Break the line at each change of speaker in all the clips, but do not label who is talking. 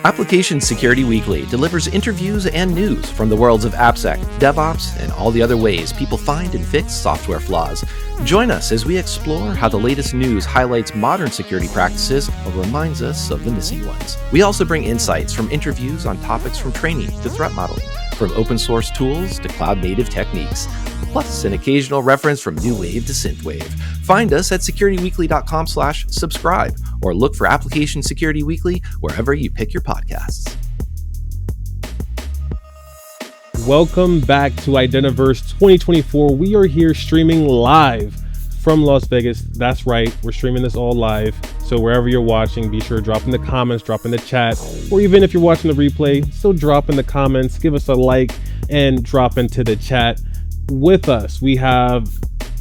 Application Security Weekly delivers interviews and news from the worlds of AppSec, DevOps, and all the other ways people find and fix software flaws. Join us as we explore how the latest news highlights modern security practices or reminds us of the missing ones. We also bring insights from interviews on topics from training to threat modeling, from open source tools to cloud-native techniques, plus an occasional reference from new wave to synthwave. Find us at securityweekly.com/subscribe or look for Application Security Weekly wherever you pick your podcasts.
Welcome back to Identiverse 2024. We are here streaming live from Las Vegas. That's right, we're streaming this all live. So wherever you're watching, be sure to drop in the comments, drop in the chat, or even if you're watching the replay, still drop in the comments, give us a like, and drop into the chat with us. We have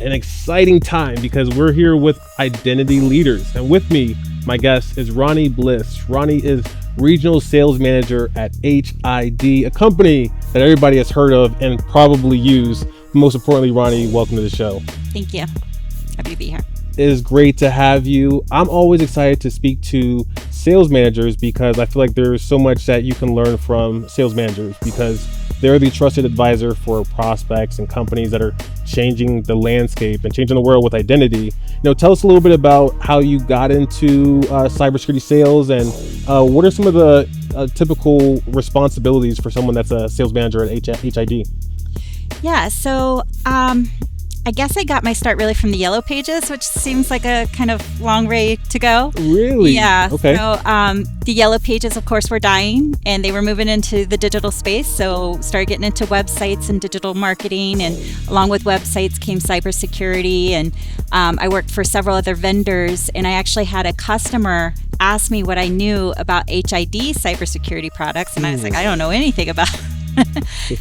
an exciting time because we're here with identity leaders. And with me, my guest is Ronnie Bliss. Ronnie is Regional Sales Manager at HID, a company that everybody has heard of and probably use. Most importantly, Ronnie, welcome to the show.
Thank you. Happy to be here.
It is great to have you. I'm always excited to speak to sales managers because I feel like there's so much that you can learn from sales managers because they're the trusted advisor for prospects and companies that are changing the landscape and changing the world with identity. Tell us a little bit about how you got into cybersecurity sales and what are some of the typical responsibilities for someone that's a sales manager at HID?
Yeah, so I guess I got my start really from the Yellow Pages, which seems like a kind of long way to go.
Really?
Yeah.
Okay.
So the Yellow Pages, of course, were dying and they were moving into the digital space. So started getting into websites and digital marketing, and along with websites came cybersecurity. And I worked for several other vendors, and I actually had a customer ask me what I knew about HID cybersecurity products. And I was like, I don't know anything about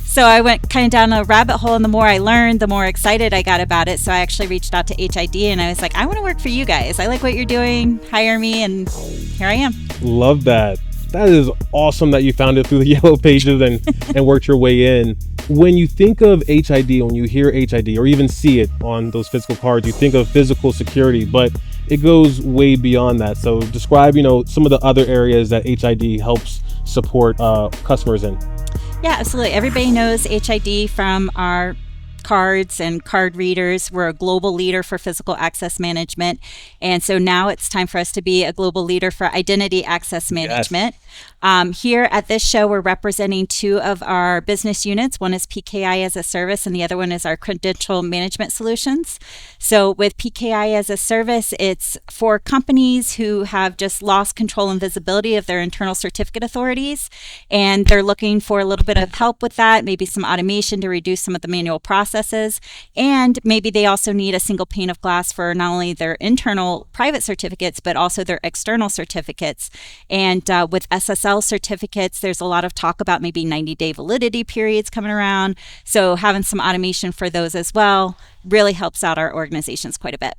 So I went kind of down a rabbit hole, and the more I learned, the more excited I got about it. So I actually reached out to HID and I was like, I want to work for you guys. I like what you're doing. Hire me. And here I am.
Love that. That is awesome that you found it through the Yellow Pages and worked your way in. When you think of HID, when you hear HID or even see it on those physical cards, you think of physical security, but it goes way beyond that. So describe, some of the other areas that HID helps support customers in.
Yeah, absolutely. Everybody knows HID from our cards and card readers. We're a global leader for physical access management. And so now it's time for us to be a global leader for identity access management. Yes. Here at this show, we're representing two of our business units. One is PKI-as-a-Service and the other one is our credential management solutions. So with PKI-as-a-Service, it's for companies who have just lost control and visibility of their internal certificate authorities. And they're looking for a little bit of help with that, maybe some automation to reduce some of the manual processes. And maybe they also need a single pane of glass for not only their internal private certificates, but also their external certificates. And with SSL certificates, there's a lot of talk about maybe 90-day validity periods coming around. So having some automation for those as well really helps out our organizations quite a bit.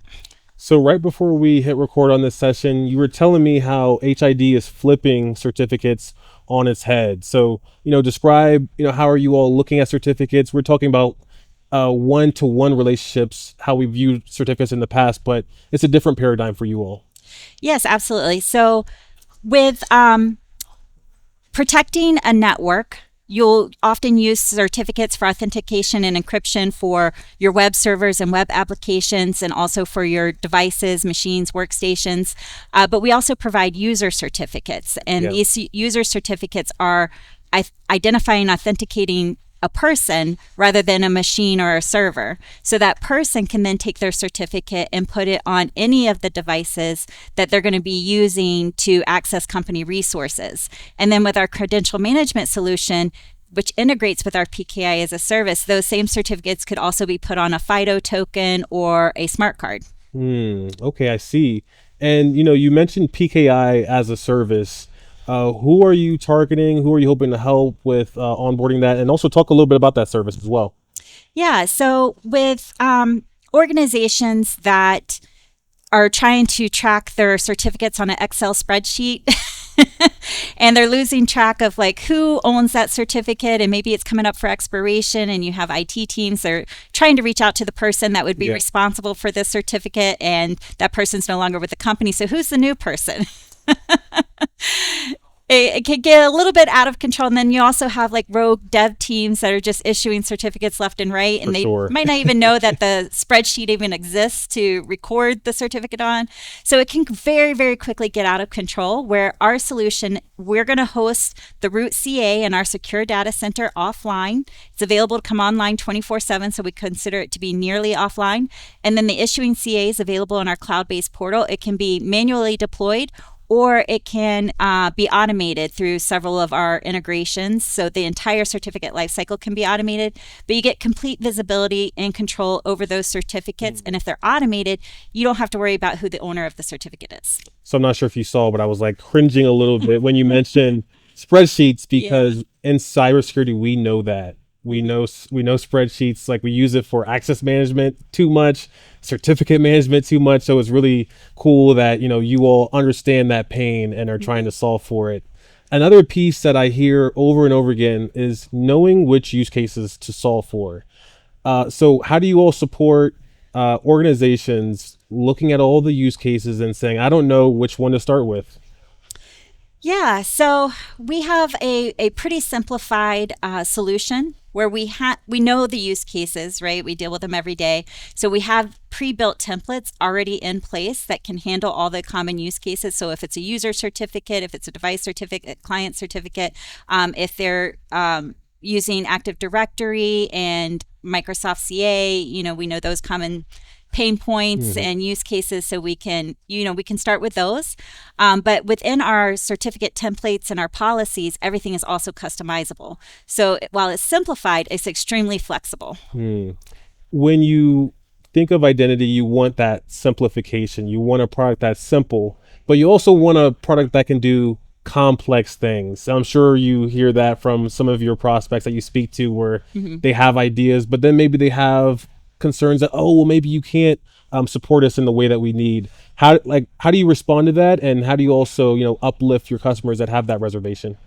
So right before we hit record on this session, you were telling me how HID is flipping certificates on its head. So, describe, how are you all looking at certificates? We're talking about one-to-one relationships, how we viewed certificates in the past, but it's a different paradigm for you all.
Yes, absolutely. So with protecting a network, you'll often use certificates for authentication and encryption for your web servers and web applications, and also for your devices, machines, workstations. But we also provide user certificates. And these user certificates are identifying, authenticating a person rather than a machine or a server. So that person can then take their certificate and put it on any of the devices that they're going to be using to access company resources. And then with our credential management solution, which integrates with our PKI-as-a-Service, those same certificates could also be put on a FIDO token or a smart card.
Okay, I see. And, you mentioned PKI-as-a-Service. Who are you targeting? Who are you hoping to help with onboarding that? And also talk a little bit about that service as well.
Yeah, so with organizations that are trying to track their certificates on an Excel spreadsheet and they're losing track of who owns that certificate, and maybe it's coming up for expiration and you have IT teams, they're trying to reach out to the person that would be responsible for this certificate, and that person's no longer with the company. So who's the new person? it can get a little bit out of control. And then you also have like rogue dev teams that are just issuing certificates left and right. And they might not even know that the spreadsheet even exists to record the certificate on. So it can very, very quickly get out of control, where our solution, we're going to host the root CA in our secure data center offline. It's available to come online 24/7, so we consider it to be nearly offline. And then the issuing CA is available in our cloud-based portal. It can be manually deployed, or it can be automated through several of our integrations. So the entire certificate lifecycle can be automated, but you get complete visibility and control over those certificates. And if they're automated, you don't have to worry about who the owner of the certificate is.
So I'm not sure if you saw, but I was like cringing a little bit when you mentioned spreadsheets, because in cybersecurity, we know that. We know spreadsheets, like we use it for access management too much, certificate management too much. So it's really cool that, you all understand that pain and are trying to solve for it. Another piece that I hear over and over again is knowing which use cases to solve for. So how do you all support organizations looking at all the use cases and saying, I don't know which one to start with?
Yeah, so we have a pretty simplified solution where we know the use cases, right? We deal with them every day. So we have pre-built templates already in place that can handle all the common use cases. So if it's a user certificate, if it's a device certificate, client certificate, if they're using Active Directory and Microsoft CA, we know those common pain points and use cases, so we can start with those. But within our certificate templates and our policies, everything is also customizable. So while it's simplified, it's extremely flexible.
When you think of identity, you want that simplification. You want a product that's simple, but you also want a product that can do complex things. I'm sure you hear that from some of your prospects that you speak to, where they have ideas, but then maybe they have concerns that, maybe you can't support us in the way that we need. How do you respond to that, and how do you also uplift your customers that have that reservation?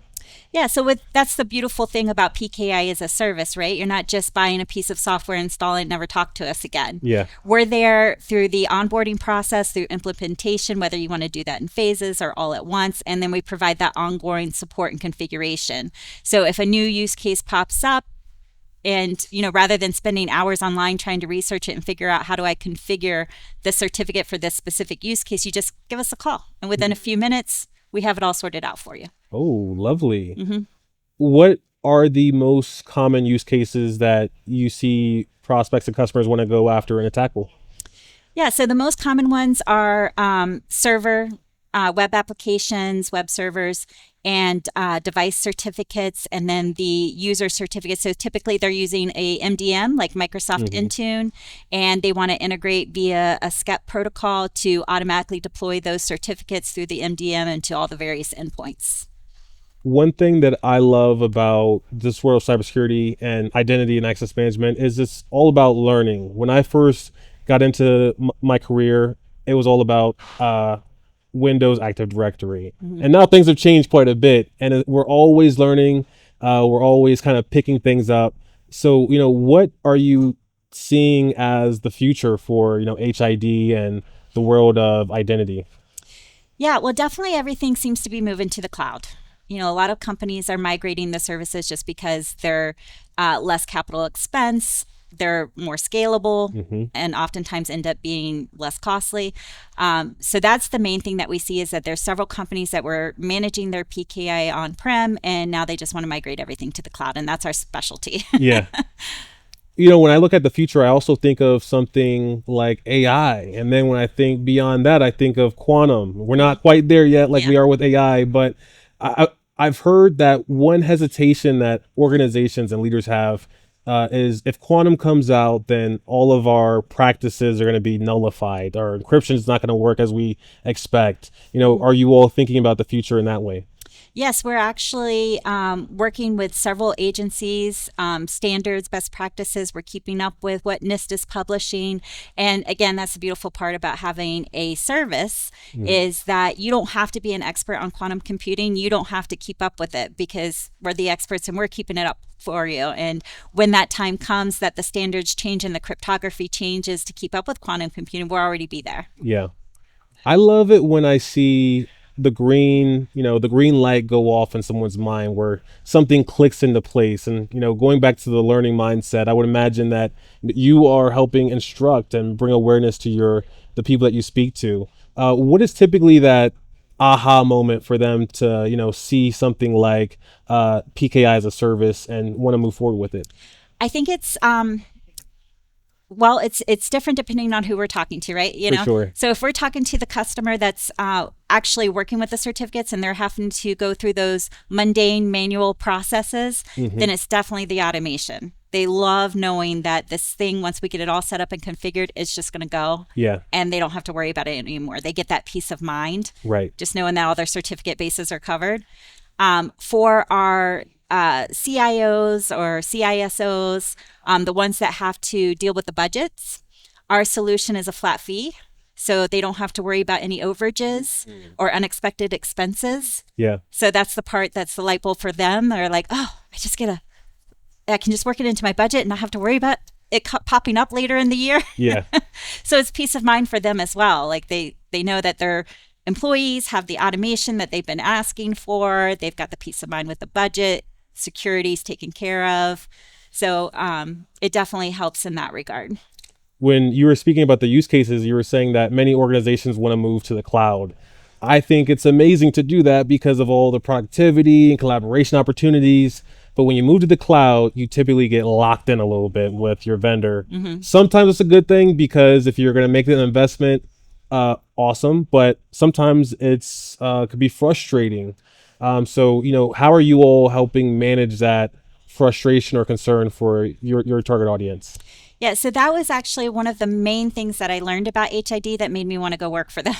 Yeah, so that's the beautiful thing about PKI-as-a-Service, right? You're not just buying a piece of software, install it, and never talk to us again.
Yeah,
we're there through the onboarding process, through implementation, whether you want to do that in phases or all at once, and then we provide that ongoing support and configuration. So if a new use case pops up, and, rather than spending hours online trying to research it and figure out how do I configure the certificate for this specific use case, you just give us a call. And within a few minutes, we have it all sorted out for you.
Oh, lovely. What are the most common use cases that you see prospects and customers want to go after and tackle?
Yeah, so the most common ones are server, web applications, web servers, and device certificates, and then the user certificates. So typically they're using a MDM like Microsoft Intune, and they want to integrate via a SCEP protocol to automatically deploy those certificates through the MDM into all the various endpoints.
One thing that I love about this world of cybersecurity and identity and access management is it's all about learning. When I first got into my career, it was all about Windows Active Directory. And now things have changed quite a bit, and we're always learning. We're always kind of picking things up. So, what are you seeing as the future for, HID and the world of identity?
Yeah, well, definitely everything seems to be moving to the cloud. A lot of companies are migrating the services just because they're less capital expense. They're more scalable and oftentimes end up being less costly. So that's the main thing that we see, is that there's several companies that were managing their PKI on-prem, and now they just want to migrate everything to the cloud, and that's our specialty.
Yeah. When I look at the future, I also think of something like AI. And then when I think beyond that, I think of quantum. We're not quite there yet like we are with AI, but I've heard that one hesitation that organizations and leaders have is if quantum comes out, then all of our practices are going to be nullified. Our encryption is not going to work as we expect. Are you all thinking about the future in that way?
Yes, we're actually working with several agencies, standards, best practices. We're keeping up with what NIST is publishing. And again, that's the beautiful part about having a service is that you don't have to be an expert on quantum computing. You don't have to keep up with it, because we're the experts and we're keeping it up for you. And when that time comes that the standards change and the cryptography changes to keep up with quantum computing, we'll already be there.
Yeah. I love it when I see the green light go off in someone's mind where something clicks into place. And, going back to the learning mindset, I would imagine that you are helping instruct and bring awareness to the people that you speak to. What is typically that aha moment for them to, see something like PKI-as-a-Service and want to move forward with it?
I think it's well, it's different depending on who we're talking to, right?
For sure.
So if we're talking to the customer that's actually working with the certificates and they're having to go through those mundane manual processes, then it's definitely the automation. They love knowing that this thing, once we get it all set up and configured, it's just going to go.
Yeah.
And they don't have to worry about it anymore. They get that peace of mind.
Right.
Just knowing that all their certificate bases are covered. For our CIOs or CISOs, the ones that have to deal with the budgets, our solution is a flat fee. So they don't have to worry about any overages or unexpected expenses.
Yeah.
So that's the part that's the light bulb for them. They're like, oh, I can just work it into my budget and not have to worry about it popping up later in the year.
Yeah.
So it's peace of mind for them as well. Like they know that their employees have the automation that they've been asking for. They've got the peace of mind with the budget. Security's taken care of. So it definitely helps in that regard.
When you were speaking about the use cases, you were saying that many organizations want to move to the cloud. I think it's amazing to do that because of all the productivity and collaboration opportunities. But when you move to the cloud, you typically get locked in a little bit with your vendor. Sometimes it's a good thing because if you're going to make an investment, awesome. But sometimes it's could be frustrating. So, how are you all helping manage that frustration or concern for your target audience?
Yeah, so that was actually one of the main things that I learned about HID that made me want to go work for them.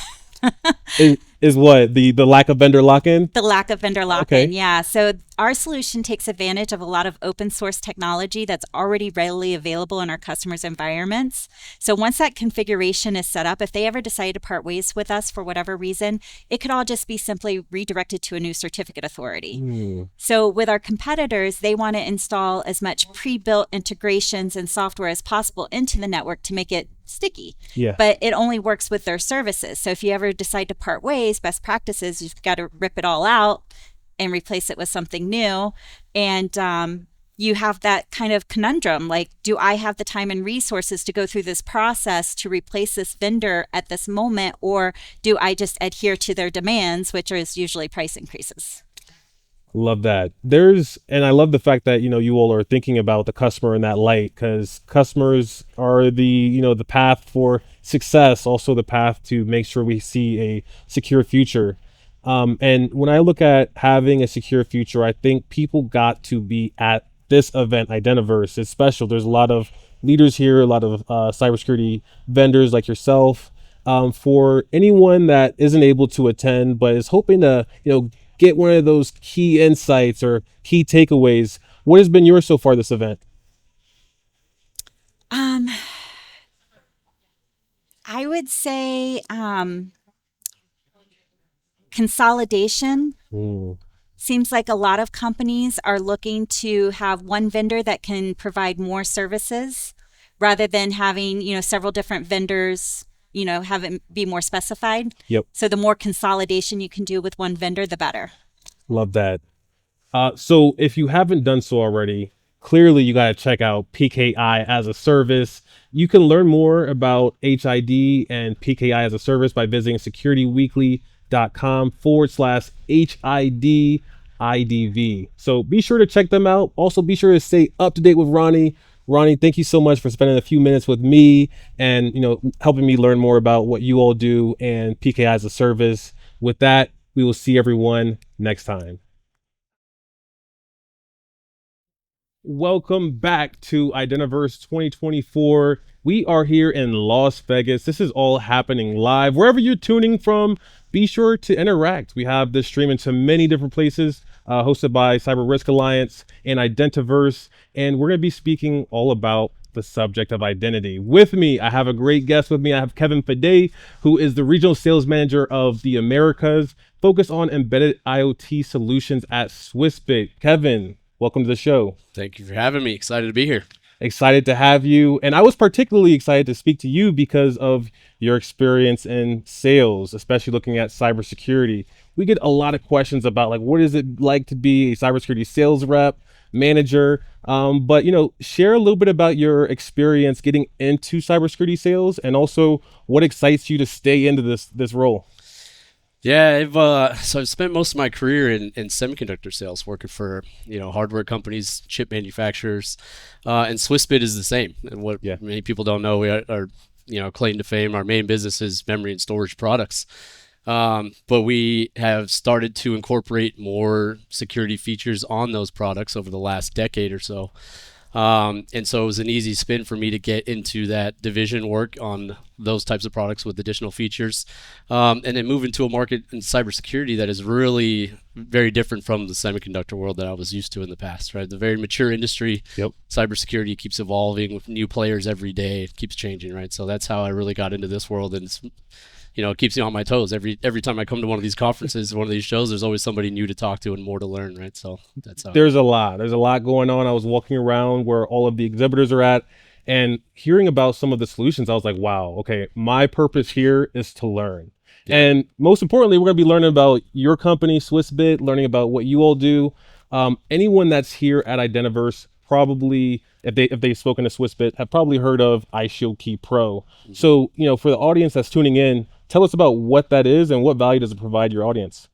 Is what? The lack of vendor lock-in?
The lack of vendor lock-in,
Okay.
yeah. So our solution takes advantage of a lot of open source technology that's already readily available in our customers' environments. So once that configuration is set up, if they ever decide to part ways with us for whatever reason, it could all just be simply redirected to a new certificate authority. So with our competitors, they want to install as much pre-built integrations and software as possible into the network to make it sticky.
Yeah.
But it only works with their services. So if you ever decide to part ways, best practices, you've got to rip it all out and replace it with something new. And you have that kind of conundrum, like, do I have the time and resources to go through this process to replace this vendor at this moment, or do I just adhere to their demands, which is usually price increases?
Love that. And I love the fact that, you all are thinking about the customer in that light, because customers are the path for success, also the path to make sure we see a secure future. And when I look at having a secure future, I think people got to be at this event, Identiverse. It's special. There's a lot of leaders here, a lot of cybersecurity vendors like yourself. For anyone that isn't able to attend, but is hoping to, get one of those key insights or key takeaways, what has been yours so far this event?
I would say consolidation. Seems like a lot of companies are looking to have one vendor that can provide more services rather than having, several different vendors, have it be more specified.
Yep.
So the more consolidation you can do with one vendor, the better.
Love that. So if you haven't done so already, clearly you got to check out PKI-as-a-Service. You can learn more about HID and PKI-as-a-Service by visiting securityweekly.com/HID-IDV. So be sure to check them out. Also be sure to stay up to date with Ronnie. Ronnie, thank you so much for spending a few minutes with me and, helping me learn more about what you all do and PKI-as-a-Service. With that, we will see everyone next time. Welcome back to Identiverse 2024. We are here in Las Vegas. This is all happening live. Wherever you're tuning from, be sure to interact. We have this stream into many different places, hosted by Cyber Risk Alliance and Identiverse. And we're going to be speaking all about the subject of identity. With me, I have a great guest with me. I have Kevin FIDO, who is the Regional Sales Manager of the Americas, focused on embedded IoT solutions at Swissbit. Kevin, welcome to the show.
Thank you for having me. Excited to be here.
Excited to have you. And I was particularly excited to speak to you because of your experience in sales, especially looking at cybersecurity. we get a lot of questions about like, what is it like to be a cybersecurity sales rep, manager? But share a little bit about your experience getting into cybersecurity sales, and also what excites you to stay into this role.
Yeah, so I've spent most of my career in semiconductor sales, working for hardware companies, chip manufacturers, and Swissbit is the same. And what many people don't know, we are claim to fame, our main business is memory and storage products. But we have started to incorporate more security features on those products over the last decade or so. And so it was an easy spin for me to get into that division work on those types of products with additional features, and then move into a market in cybersecurity that is really very different from the semiconductor world that I was used to in the past, right? The very mature industry.
Yep.
Cybersecurity keeps evolving with new players every day. It keeps changing, right? So that's how I really got into this world, and it's, it keeps me on my toes. Every time I come to one of these conferences, one of these shows, there's always somebody new to talk to and more to learn, right? So that's how.
There's a lot going on. I was walking around where all of the exhibitors are at, and hearing about some of the solutions, I was like, wow, okay, my purpose here is to learn. Yeah. And most importantly, we're going to be learning about your company, Swissbit, learning about what you all do. Anyone that's here at Identiverse probably, if they've spoken to Swissbit, have probably heard of iShield Key Pro. Mm-hmm. So, for the audience that's tuning in, tell us about what that is and what value does it provide your audience?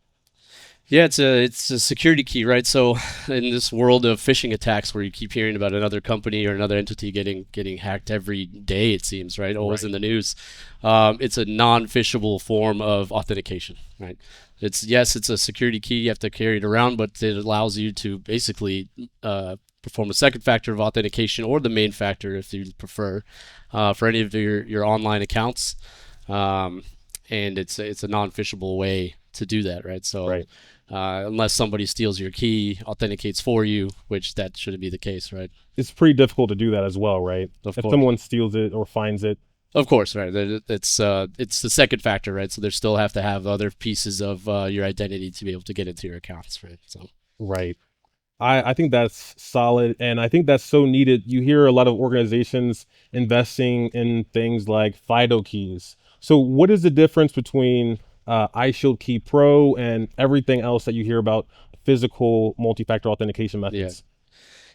Yeah, it's a security key, right? So in this world of phishing attacks where you keep hearing about another company or another entity getting hacked every day, it seems, right? Always in the news. It's a non-phishable form of authentication, right? It's a security key. You have to carry it around, but it allows you to basically perform a second factor of authentication, or the main factor if you prefer, for any of your online accounts. And it's a non-phishable way to do that, right? So
right.
Unless somebody steals your key, authenticates for you, which that shouldn't be the case, right?
It's pretty difficult to do that as well, right? If someone steals it or finds it.
Of course, right. It's the second factor, right? So they still have to have other pieces of your identity to be able to get into your accounts, right? So
right. I think that's solid, and I think that's so needed. You hear a lot of organizations investing in things like FIDO keys. So what is the difference between iShield Key Pro and everything else that you hear about physical multi-factor authentication methods?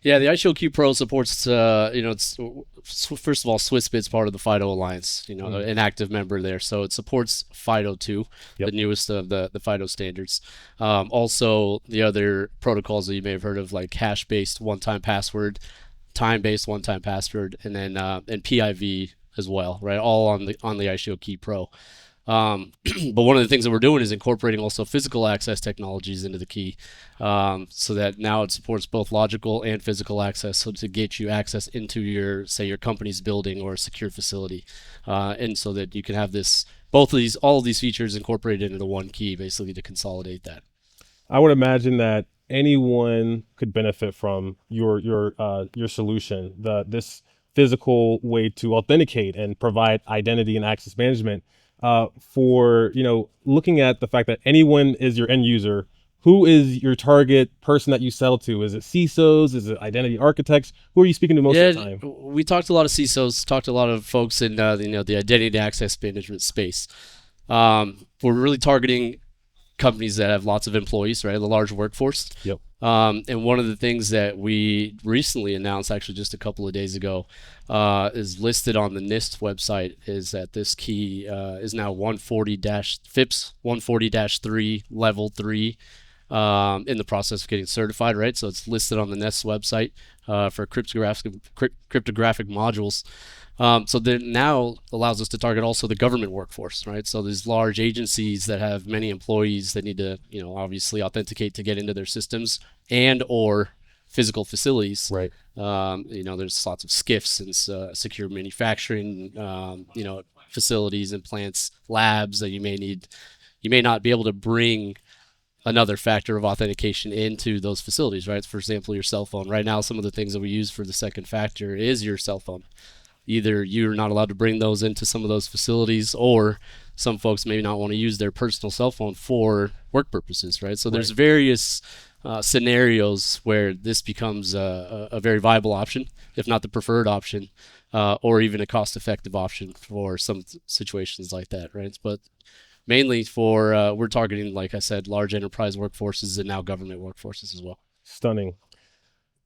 Yeah, the iShield Key Pro supports, it's first of all, Swissbit's part of the FIDO Alliance, an active member there. So it supports FIDO 2, the newest of the FIDO standards. Also, the other protocols that you may have heard of, like hash-based one-time password, time-based one-time password, and then and PIV as well, right? All on the iShield Key Pro. But one of the things that we're doing is incorporating also physical access technologies into the key, so that now it supports both logical and physical access, so to get you access into your company's building or a secure facility, and so that you can have all of these features incorporated into one key, basically to consolidate that.
I would imagine that anyone could benefit from your solution, this physical way to authenticate and provide identity and access management. For looking at the fact that anyone is your end user, who is your target person that you sell to? Is it CISOs? Is it identity architects? Who are you speaking to most of the time?
We talked to a lot of CISOs, talked to a lot of folks in the identity access management space. We're really targeting companies that have lots of employees, right? A large workforce.
Yep.
And one of the things that we recently announced, actually just a couple of days ago, is listed on the NIST website, is that this key is now FIPS 140-3 level 3, in the process of getting certified, right? So it's listed on the NIST website for cryptographic modules. So that now allows us to target also the government workforce, right? So there's large agencies that have many employees that need to, obviously authenticate to get into their systems and or physical facilities.
Right.
There's lots of SCIFs and secure manufacturing, facilities and plants, labs that you may not be able to bring another factor of authentication into those facilities, right? For example, your cell phone. Right now, some of the things that we use for the second factor is your cell phone. Either you're not allowed to bring those into some of those facilities, or some folks may not want to use their personal cell phone for work purposes, right? So there's various scenarios where this becomes a very viable option, if not the preferred option, or even a cost-effective option for some situations like that, right? But mainly for we're targeting, like I said, large enterprise workforces and now government workforces as well.
Stunning.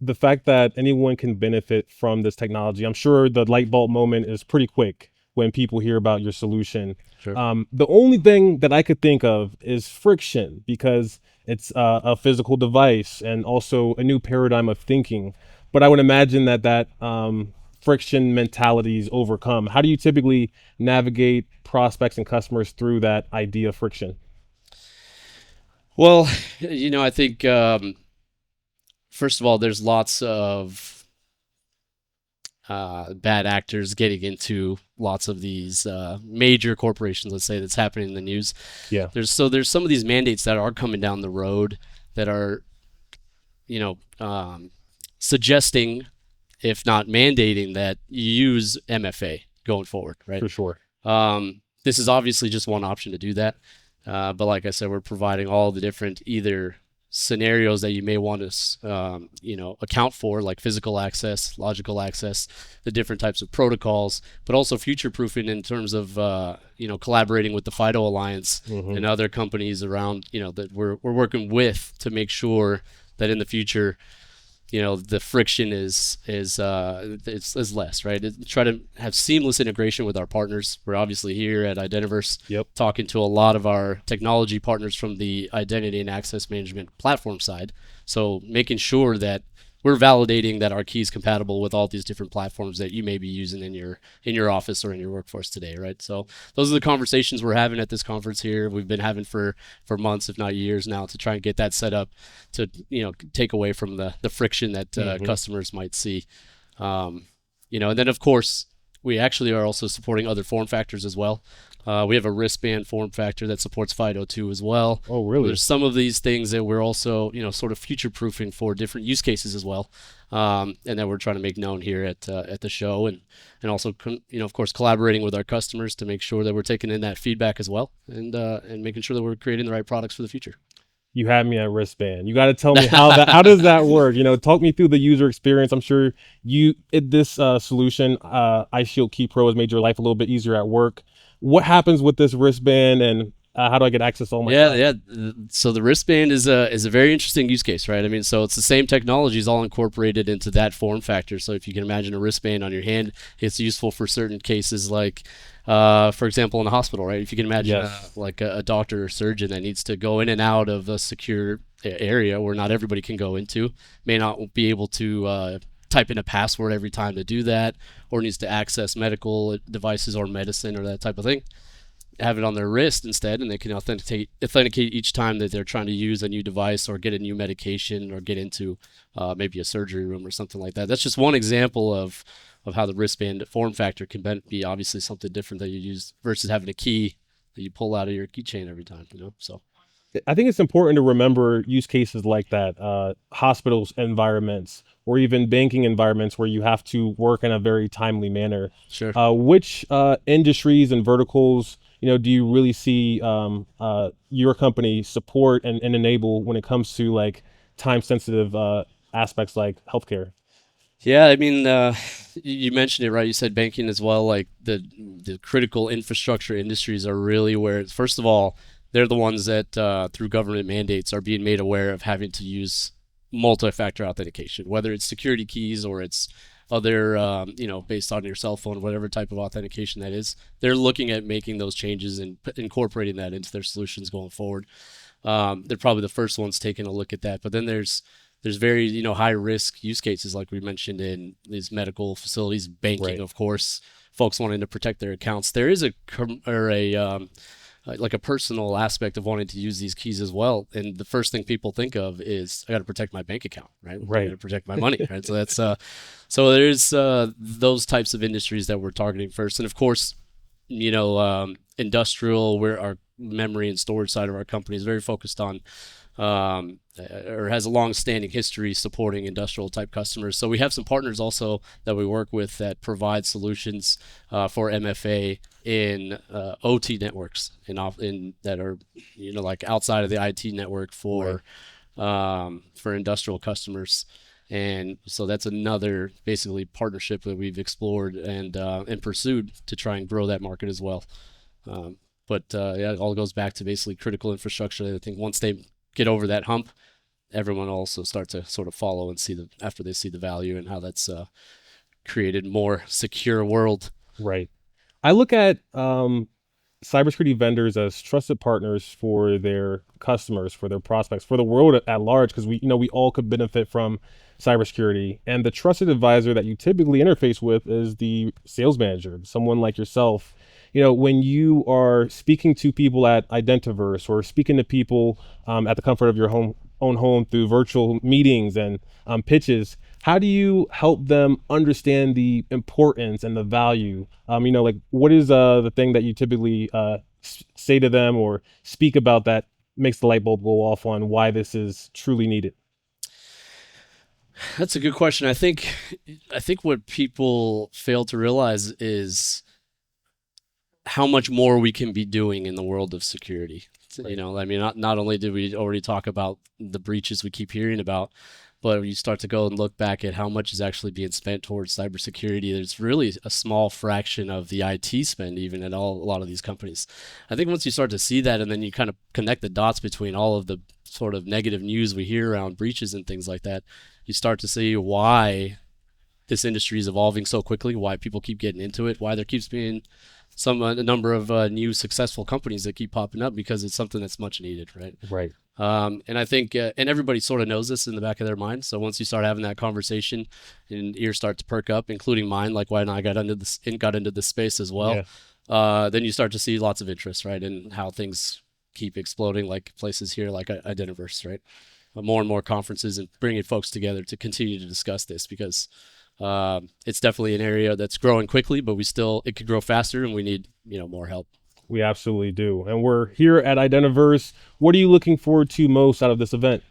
The fact that anyone can benefit from this technology, I'm sure the light bulb moment is pretty quick when people hear about your solution.
Sure.
The only thing that I could think of is friction, because it's a physical device and also a new paradigm of thinking. But I would imagine that friction mentality is overcome. How do you typically navigate prospects and customers through that idea of friction?
Well, I think first of all, there's lots of bad actors getting into lots of these major corporations, let's say, that's happening in the news.
Yeah.
There's some of these mandates that are coming down the road that are, suggesting, if not mandating, that you use MFA going forward, right?
For sure.
This is obviously just one option to do that. But like I said, we're providing all the different either scenarios that you may want to, account for, like physical access, logical access, the different types of protocols, but also future-proofing in terms of, collaborating with the FIDO Alliance and other companies around, that we're working with to make sure that in the future, the friction is less, right? Try to have seamless integration with our partners. We're obviously here at Identiverse talking to a lot of our technology partners from the identity and access management platform side. So making sure that we're validating that our key is compatible with all these different platforms that you may be using in your office or in your workforce today, right? So those are the conversations we're having at this conference here. We've been having for months, if not years now, to try and get that set up to, take away from the friction that customers might see. And then of course, we actually are also supporting other form factors as well. We have a wristband form factor that supports FIDO 2 as well.
Oh, really?
There's some of these things that we're also, sort of future-proofing for different use cases as well, and that we're trying to make known here at the show, and also, of course, collaborating with our customers to make sure that we're taking in that feedback as well, and making sure that we're creating the right products for the future.
You had me at wristband. You got to tell me how does that work? Talk me through the user experience. I'm sure this solution, iShield Key Pro, has made your life a little bit easier at work. What happens with this wristband, and how do I get access to all my stuff?
Yeah. So the wristband is a very interesting use case, right? I mean, so it's the same technologies all incorporated into that form factor. So if you can imagine a wristband on your hand, it's useful for certain cases, like, for example, in a hospital, right? If you can imagine like a doctor or surgeon that needs to go in and out of a secure area where not everybody can go into, may not be able to type in a password every time to do that, or needs to access medical devices or medicine or that type of thing, have it on their wrist instead, and they can authenticate each time that they're trying to use a new device or get a new medication or get into maybe a surgery room or something like that. That's just one example of how the wristband form factor can be obviously something different that you use versus having a key that you pull out of your keychain every time, so.
I think it's important to remember use cases like that, hospitals environments, or even banking environments where you have to work in a very timely manner.
Sure.
Which industries and verticals, do you really see your company support and enable when it comes to like time-sensitive aspects like healthcare?
Yeah, I mean, you mentioned it, right? You said banking as well. Like the critical infrastructure industries are really where, first of all, they're the ones that through government mandates are being made aware of having to use multi-factor authentication, whether it's security keys or it's other, based on your cell phone, whatever type of authentication that is. They're looking at making those changes and incorporating that into their solutions going forward. They're probably the first ones taking a look at that. But then there's very, high risk use cases like we mentioned in these medical facilities, banking, right. Of course, folks wanting to protect their accounts. There is like a personal aspect of wanting to use these keys as well. And the first thing people think of is, I got to protect my bank account, right? I got to protect my money, right? So that's, so there's those types of industries that we're targeting first. And of course, industrial, where our memory and storage side of our company is very focused on, or has a long-standing history supporting industrial type customers. So we have some partners also that we work with that provide solutions for MFA in OT networks in that are like outside of the IT network for industrial customers. And so that's another basically partnership that we've explored and pursued to try and grow that market as well. But But yeah, it all goes back to basically critical infrastructure. I think once they get over that hump, everyone will also start to sort of follow and see after they see the value and how that's created more secure world.
Right. I look at cybersecurity vendors as trusted partners for their customers, for their prospects, for the world at large, because we all could benefit from cybersecurity. And the trusted advisor that you typically interface with is the sales manager, someone like yourself. When you are speaking to people at Identiverse or speaking to people at the comfort of your own home through virtual meetings and pitches, how do you help them understand the importance and the value? What is the thing that you typically say to them or speak about that makes the light bulb go off on why this is truly needed?
That's a good question. I think what people fail to realize is how much more we can be doing in the world of security. Right. Not only did we already talk about the breaches we keep hearing about, but when you start to go and look back at how much is actually being spent towards cybersecurity, there's really a small fraction of the IT spend even at a lot of these companies. I think once you start to see that, and then you kind of connect the dots between all of the sort of negative news we hear around breaches and things like that, you start to see why this industry is evolving so quickly, why people keep getting into it, why there keeps being a number of new successful companies that keep popping up, because it's something that's much needed, right?
Right.
And I think, and everybody sort of knows this in the back of their mind. So once you start having that conversation, and ears start to perk up, including mine, like when I got into this space as well, then you start to see lots of interest, right, and how things keep exploding, like places here like Identiverse, right? More and more conferences and bringing folks together to continue to discuss this, because it's definitely an area that's growing quickly, but it could grow faster, and we need more help.
We absolutely do. And we're here at Identiverse. What are you looking forward to most out of this event?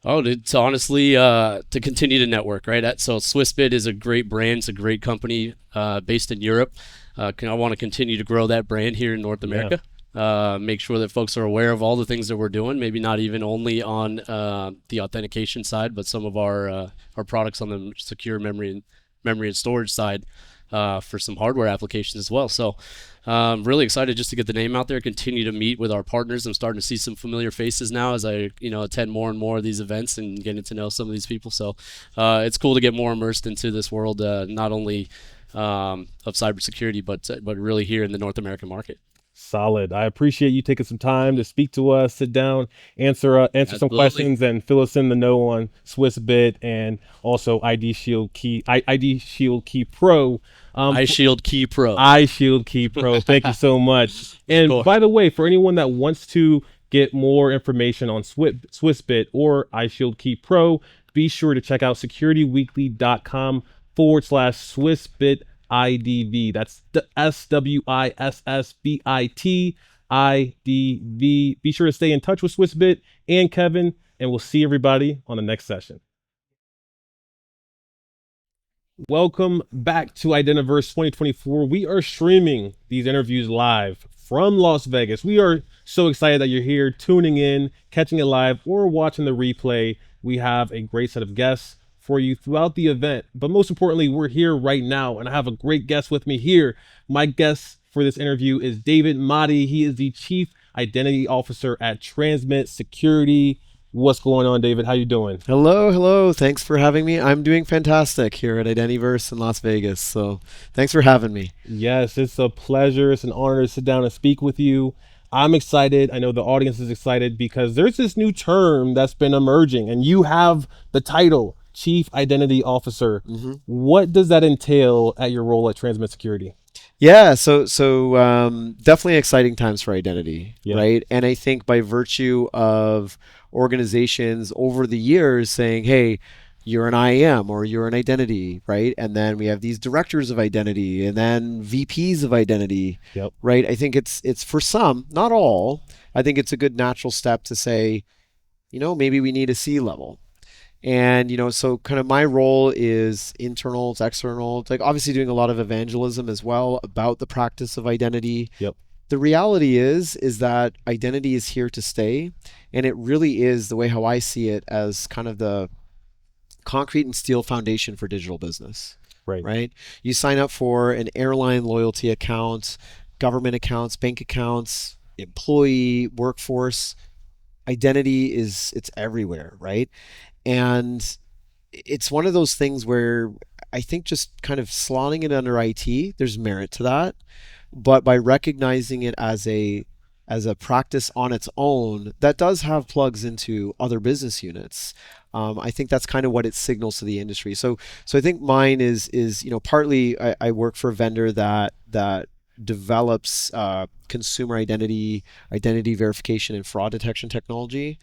Oh, to honestly, to continue to network, right? So Swissbit is a great brand. It's a great company based in Europe. I want to continue to grow that brand here in North America. Make sure that folks are aware of all the things that we're doing, maybe not even only on the authentication side, but some of our products on the secure memory and storage side for some hardware applications as well. So really excited just to get the name out there, continue to meet with our partners. I'm starting to see some familiar faces now as I attend more and more of these events and getting to know some of these people. So it's cool to get more immersed into this world, not only of cybersecurity, but really here in the North American market.
Solid. I appreciate you taking some time to speak to us, sit down, answer some questions, and fill us in the know on Swissbit and also iShield Key Pro.
iShield Key Pro.
iShield Key Pro. Thank you so much. And by the way, for anyone that wants to get more information on Swissbit or iShield Key Pro, be sure to check out securityweekly.com/Swissbit IDV. That's the SWISSBIT IDV. Be sure to stay in touch with Swissbit and Kevin, and we'll see everybody on the next session. Welcome back to Identiverse 2024. We are streaming these interviews live from Las Vegas. We are so excited that you're here tuning in, catching it live, or watching the replay. We have a great set of guests for you throughout the event, but most importantly, we're here right now, and I have a great guest with me here. My guest for this interview is David Mahdi. He is the Chief Identity Officer at Transmit Security. What's going on, David? How you doing?
Hello. Thanks for having me. I'm doing fantastic here at Identiverse in Las Vegas, so thanks for having me.
Yes, it's a pleasure. It's an honor to sit down and speak with you. I'm excited. I know the audience is excited because there's this new term that's been emerging, and you have the title Chief Identity Officer. Mm-hmm. What does that entail at your role at Transmit Security?
Yeah, so definitely exciting times for identity, right? And I think by virtue of organizations over the years saying, hey, you're an IAM or you're an identity, right? And then we have these directors of identity and then VPs of identity, right? I think it's for some, not all, I think it's a good natural step to say, maybe we need a C-level. And, so kind of my role is internal, it's external. It's like obviously doing a lot of evangelism as well about the practice of identity. The reality is that identity is here to stay. And it really is the way how I see it as kind of the concrete and steel foundation for digital business. Right? You sign up for an airline loyalty account, government accounts, bank accounts, employee, workforce. Identity it's everywhere, right? And it's one of those things where I think just kind of slotting it under IT, there's merit to that. But by recognizing it as a practice on its own, that does have plugs into other business units. I think that's kind of what it signals to the industry. So I think mine is partly I work for a vendor that develops consumer identity verification and fraud detection technology.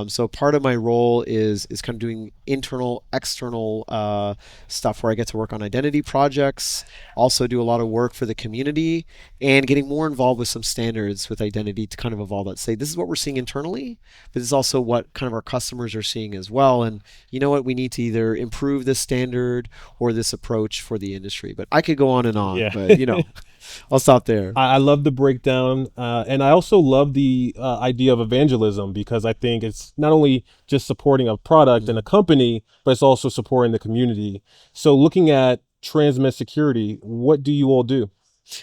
So part of my role is kind of doing internal, external stuff where I get to work on identity projects, also do a lot of work for the community, and getting more involved with some standards with identity to kind of evolve that. Say, this is what we're seeing internally, but this is also what kind of our customers are seeing as well. And you know what? We need to either improve this standard or this approach for the industry. But I could go on and on, but I'll stop there.
I love the breakdown, and I also love the idea of evangelism, because I think it's not only just supporting a product and a company, but it's also supporting the community. So looking at transmit security, what do you all do?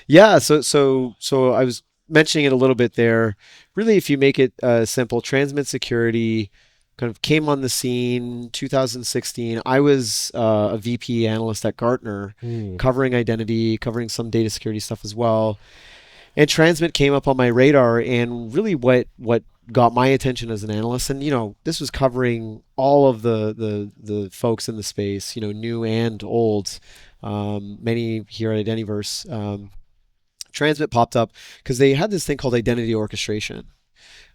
Yeah, so I was mentioning it a little bit there. Really, if you make it simple, transmit security kind of came on the scene 2016. I was a VP analyst at Gartner, covering identity, covering some data security stuff as well. And Transmit came up on my radar, and really what got my attention as an analyst, and this was covering all of the folks in the space, new and old, many here at Identiverse. Transmit popped up because they had this thing called identity orchestration.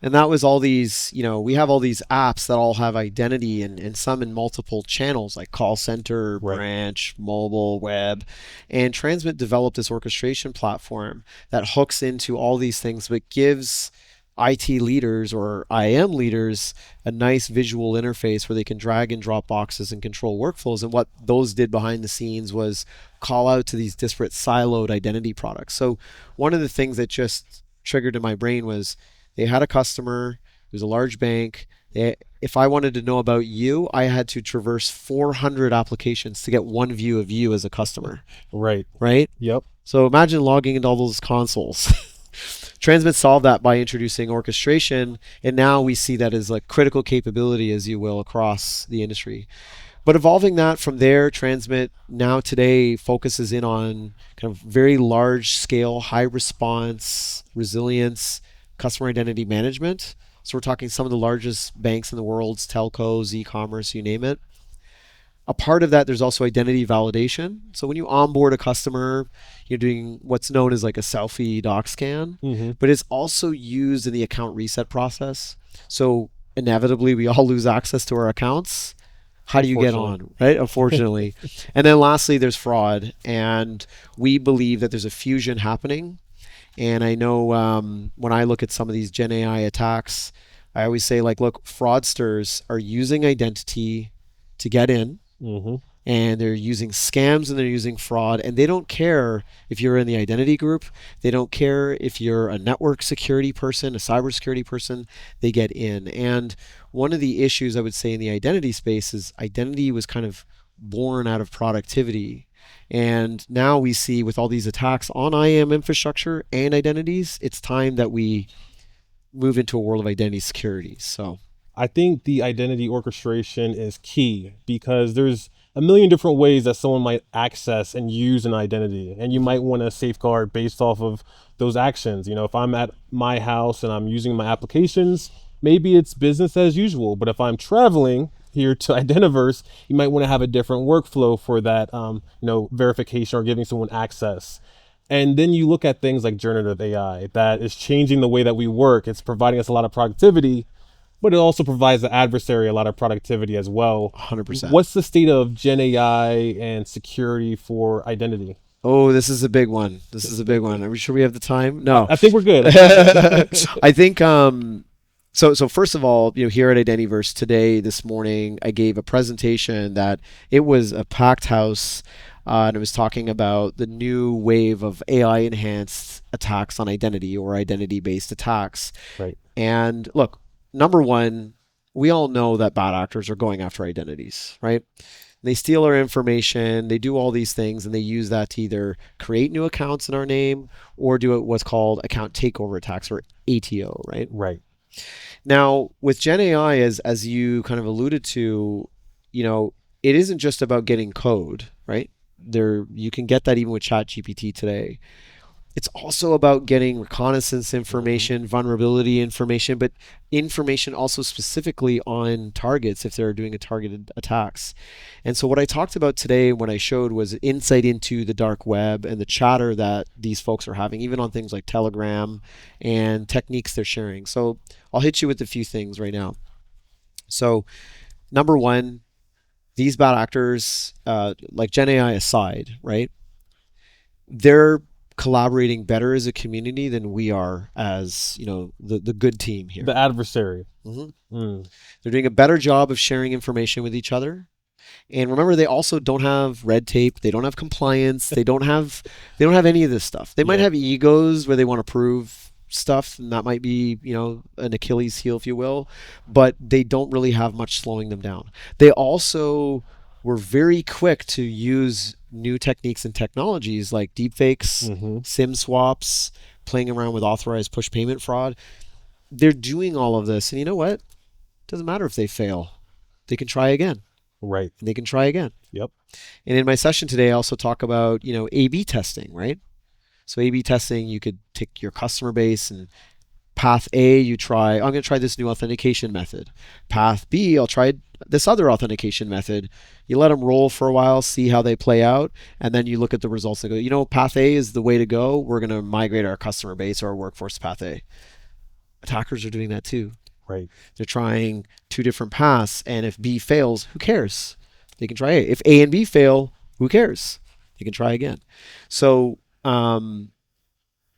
And that was all these, we have all these apps that all have identity, and some in multiple channels like call center, branch, mobile, web. And Transmit developed this orchestration platform that hooks into all these things, but gives IT leaders or IAM leaders a nice visual interface where they can drag and drop boxes and control workflows. And what those did behind the scenes was call out to these disparate siloed identity products. So one of the things that just triggered in my brain was, they had a customer, it was a large bank. If I wanted to know about you, I had to traverse 400 applications to get one view of you as a customer.
Right.
Yep. So imagine logging into all those consoles. Transmit solved that by introducing orchestration, and now we see that as like critical capability, as you will, across the industry. But evolving that from there, Transmit now today focuses in on kind of very large scale, high response, resilience, customer identity management. So we're talking some of the largest banks in the world, telcos, e-commerce, you name it. A part of that, there's also identity validation. So when you onboard a customer, you're doing what's known as like a selfie doc scan, but it's also used in the account reset process. So inevitably, we all lose access to our accounts. How do you get on, right? Unfortunately. And then lastly, there's fraud. And we believe that there's a fusion happening. And I know when I look at some of these GenAI attacks, I always say, like, look, fraudsters are using identity to get in, and they're using scams and they're using fraud, and they don't care if you're in the identity group. They don't care if you're a network security person, a cybersecurity person. They get in. And one of the issues I would say in the identity space is identity was kind of born out of productivity. And now we see with all these attacks on IAM infrastructure and identities, it's time that we move into a world of identity security. So
I think the identity orchestration is key, because there's a million different ways that someone might access and use an identity. And you might want to safeguard based off of those actions. If I'm at my house and I'm using my applications, maybe it's business as usual. But if I'm traveling here to Identiverse, you might want to have a different workflow for that, verification or giving someone access. And then you look at things like generative AI that is changing the way that we work. It's providing us a lot of productivity, but it also provides the adversary a lot of productivity as well.
100%.
What's the state of Gen AI and security for identity?
Oh, this is a big one. Are we sure we have the time? No.
I think we're good.
I think So first of all, here at Identiverse today, this morning, I gave a presentation that it was a packed house, and it was talking about the new wave of AI-enhanced attacks on identity or identity-based attacks.
Right.
And look, number one, we all know that bad actors are going after identities, right? They steal our information. They do all these things, and they use that to either create new accounts in our name or do what's called account takeover attacks, or ATO, right?
Right.
Now, with GenAI, as you kind of alluded to, it isn't just about getting code, right? You can get that even with ChatGPT today. It's also about getting reconnaissance information, vulnerability information, but information also specifically on targets if they're doing a targeted attacks. And so what I talked about today when I showed was insight into the dark web and the chatter that these folks are having, even on things like Telegram, and techniques they're sharing. So I'll hit you with a few things right now. So number one, these bad actors, like GenAI aside, right? They're collaborating better as a community than we are as the good team here.
The adversary.
They're doing a better job of sharing information with each other. And remember, they also don't have red tape. They don't have compliance. They don't have any of this stuff. They might have egos where they want to prove stuff, and that might be an Achilles heel, if you will, but they don't really have much slowing them down. They also were very quick to use new techniques and technologies like deepfakes, SIM swaps, playing around with authorized push payment fraud. They're doing all of this, and you know what? Doesn't matter if they fail. They can try again.
Right.
And they can try again.
Yep.
And in my session today, I also talk about, A/B testing, right? So A/B testing, you could take your customer base and path A, I'm going to try this new authentication method. Path B, I'll try this other authentication method. You let them roll for a while, see how they play out, and then you look at the results and go, path A is the way to go. We're going to migrate our customer base or our workforce to path A. Attackers are doing that too.
Right.
They're trying two different paths, and if B fails, who cares? They can try A. If A and B fail, who cares? They can try again. So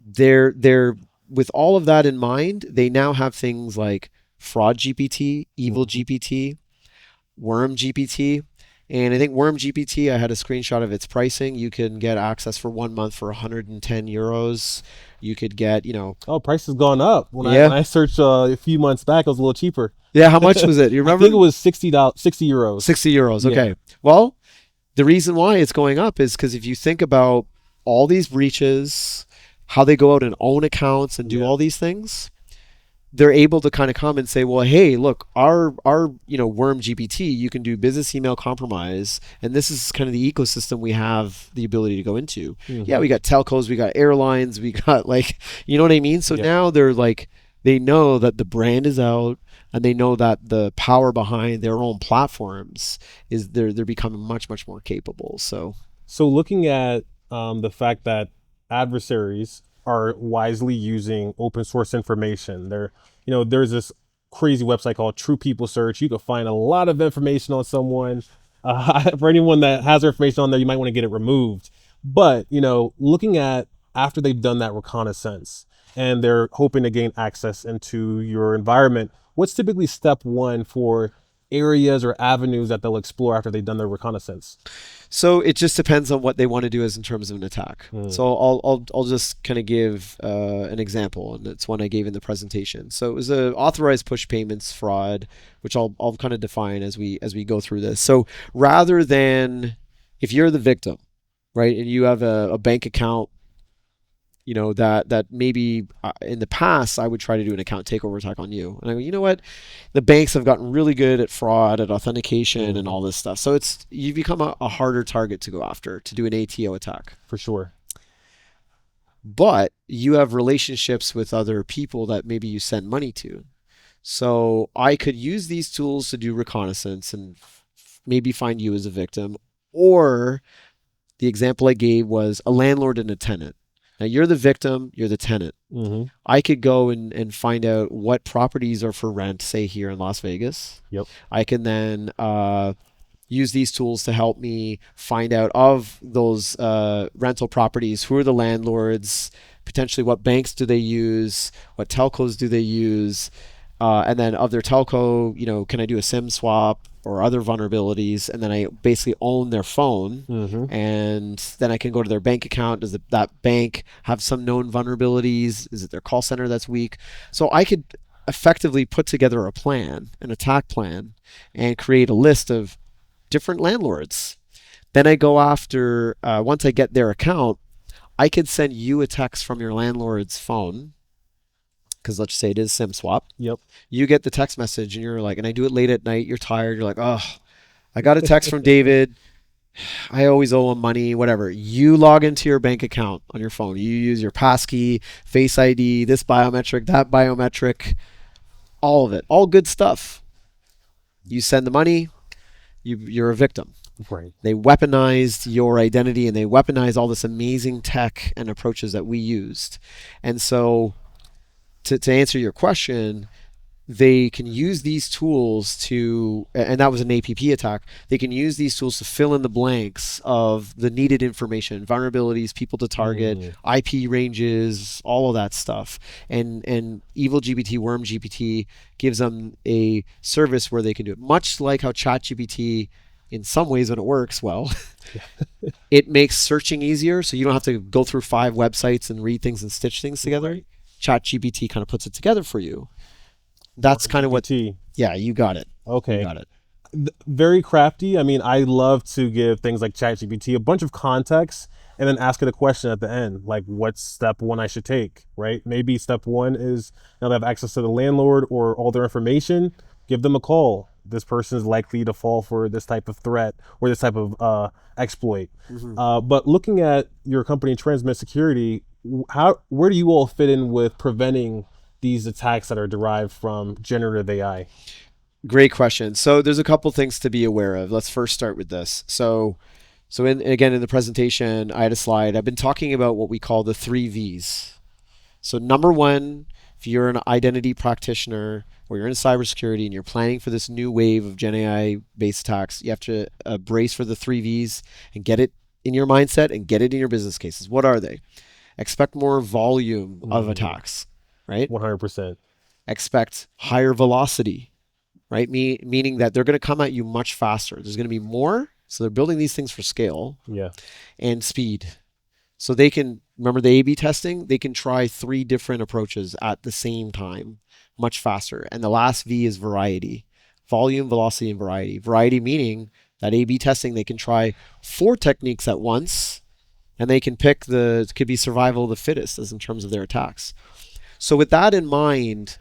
they're with all of that in mind, they now have things like FraudGPT, EvilGPT, WormGPT. And I think WormGPT, I had a screenshot of its pricing. You can get access for 1 month for 110 euros. You could get,
Oh, price has gone up. When I searched a few months back, it was a little cheaper.
Yeah, how much was it? You remember?
I think it was $60, 60 euros.
60 euros, okay.
Yeah.
Well, the reason why it's going up is because if you think about all these breaches, how they go out and own accounts and do all these things, they're able to kind of come and say, well, hey, look, our WormGPT, you can do business email compromise, and this is kind of the ecosystem we have the ability to go into. Yeah, we got telcos, we got airlines, we got you know what I mean? So now they're they know that the brand is out, and they know that the power behind their own platforms is they're becoming much, much more capable. So
looking at the fact that adversaries are wisely using open source information. There's this crazy website called True People Search. You can find a lot of information on someone. For anyone that has their information on there, you might want to get it removed. But, looking at after they've done that reconnaissance and they're hoping to gain access into your environment, what's typically step one for areas or avenues that they'll explore after they've done their reconnaissance?
So it just depends on what they want to do as in terms of an attack. So I'll just kind of give an example, and it's one I gave in the presentation. So it was a authorized push payments fraud, which I'll kind of define as we go through this. So rather than if you're the victim, right, and you have a bank account, that maybe in the past I would try to do an account takeover attack on you, and I go, you know what, the banks have gotten really good at fraud, at authentication, and all this stuff. So you become a harder target to go after, to do an ATO attack.
For sure.
But you have relationships with other people that maybe you send money to. So I could use these tools to do reconnaissance and maybe find you as a victim. Or the example I gave was a landlord and a tenant. Now you're the victim, you're the tenant. I could go and find out what properties are for rent, say here in Las Vegas.
Yep.
I can then use these tools to help me find out of those rental properties, who are the landlords, potentially what banks do they use, what telcos do they use, and then of their telco, can I do a SIM swap or other vulnerabilities, and then I basically own their phone, and then I can go to their bank account. Does that bank have some known vulnerabilities? Is it their call center that's weak? So I could effectively put together a plan, an attack plan, and create a list of different landlords. Then I go after, once I get their account, I could send you a text from your landlord's phone, because let's say it is SIM swap.
Yep.
You get the text message and you're like, and I do it late at night, you're tired, you're like, oh, I got a text from David. I always owe him money, whatever. You log into your bank account on your phone. You use your passkey, Face ID, this biometric, that biometric, all of it, all good stuff. You send the money, you're a victim.
Right.
They weaponized your identity and they weaponized all this amazing tech and approaches that we used. And so to answer your question, they can use these tools to, and that was an APP attack, they can use these tools to fill in the blanks of the needed information, vulnerabilities, people to target, IP ranges, all of that stuff. And EvilGPT, WormGPT gives them a service where they can do it. Much like how ChatGPT, in some ways when it works well, it makes searching easier, so you don't have to go through 5 websites and read things and stitch things together. Right. ChatGPT kind of puts it together for you. That's kind of what, yeah, you got it.
Okay.
You got it.
Very crafty. I mean, I love to give things like ChatGPT a bunch of context and then ask it a question at the end, like what's step 1 I should take, right? Maybe step 1 is, now they have access to the landlord or all their information, give them a call. This person is likely to fall for this type of threat or this type of exploit. But looking at your company, Transmit Security, where do you all fit in with preventing these attacks that are derived from generative AI?
Great question. So there's a couple things to be aware of. Let's first start with this. So in the presentation, I had a slide. I've been talking about what we call the 3 V's. So number 1, if you're an identity practitioner or you're in cybersecurity and you're planning for this new wave of GenAI-based attacks, you have to brace for the 3 V's and get it in your mindset and get it in your business cases. What are they? Expect more volume of attacks. Right?
100%.
Expect higher velocity, right? Meaning that they're going to come at you much faster. There's going to be more. So they're building these things for scale and speed. So they can, remember the A/B testing? They can try 3 different approaches at the same time, much faster. And the last V is variety. Volume, velocity, and variety. Variety meaning that A/B testing, they can try 4 techniques at once and they can pick it could be survival of the fittest as in terms of their attacks. So with that in mind,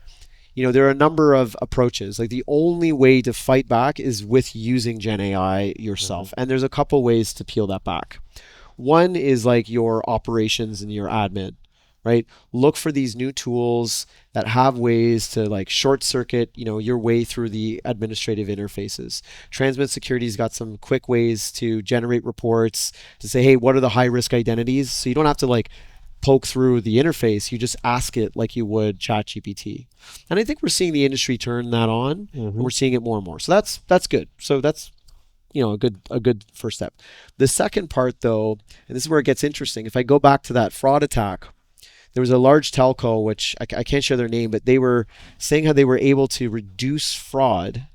there are a number of approaches. Like the only way to fight back is with using GenAI yourself. And there's a couple ways to peel that back. One is like your operations and your admin, right? Look for these new tools that have ways to like short circuit, your way through the administrative interfaces. Transmit Security's got some quick ways to generate reports to say, hey, what are the high risk identities? So you don't have to like poke through the interface, you just ask it like you would ChatGPT. And I think we're seeing the industry turn that on, and we're seeing it more and more. So that's good. So that's a good first step. The second part though, and this is where it gets interesting, if I go back to that fraud attack, there was a large telco, which I can't share their name, but they were saying how they were able to reduce fraud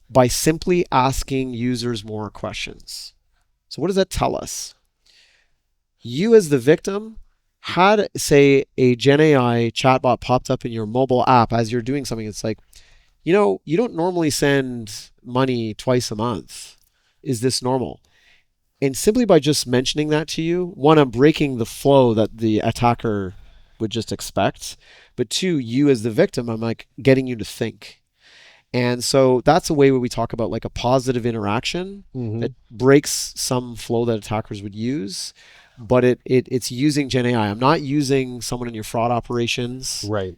by simply asking users more questions. So what does that tell us? You as the victim had, say, a GenAI chatbot popped up in your mobile app as you're doing something. It's like, you don't normally send money twice a month. Is this normal? And simply by just mentioning that to you, 1, I'm breaking the flow that the attacker would just expect. But 2, you as the victim, I'm like getting you to think. And so that's a way where we talk about like a positive interaction that breaks some flow that attackers would use. But it's using GenAI. I'm not using someone in your fraud operations. Right.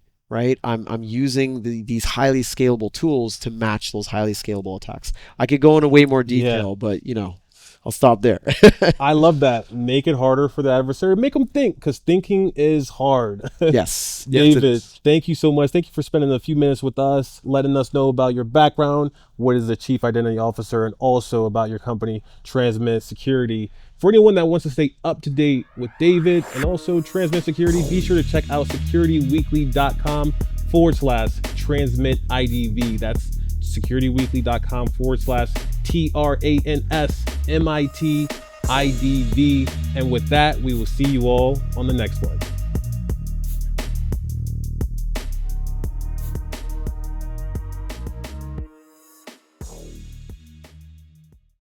I'm using these highly scalable tools to match those highly scalable attacks. I could go into way more detail, but I'll stop there.
I love that. Make it harder for the adversary. Make them think, because thinking is hard.
Yes.
David, thank you so much. Thank you for spending a few minutes with us, letting us know about your background, what is a chief identity officer, and also about your company, Transmit Security. For anyone that wants to stay up to date with David and also Transmit Security, be sure to check out securityweekly.com/transmitidv. That's securityweekly.com/TRANSMITIDV. And with that, we will see you all on the next one.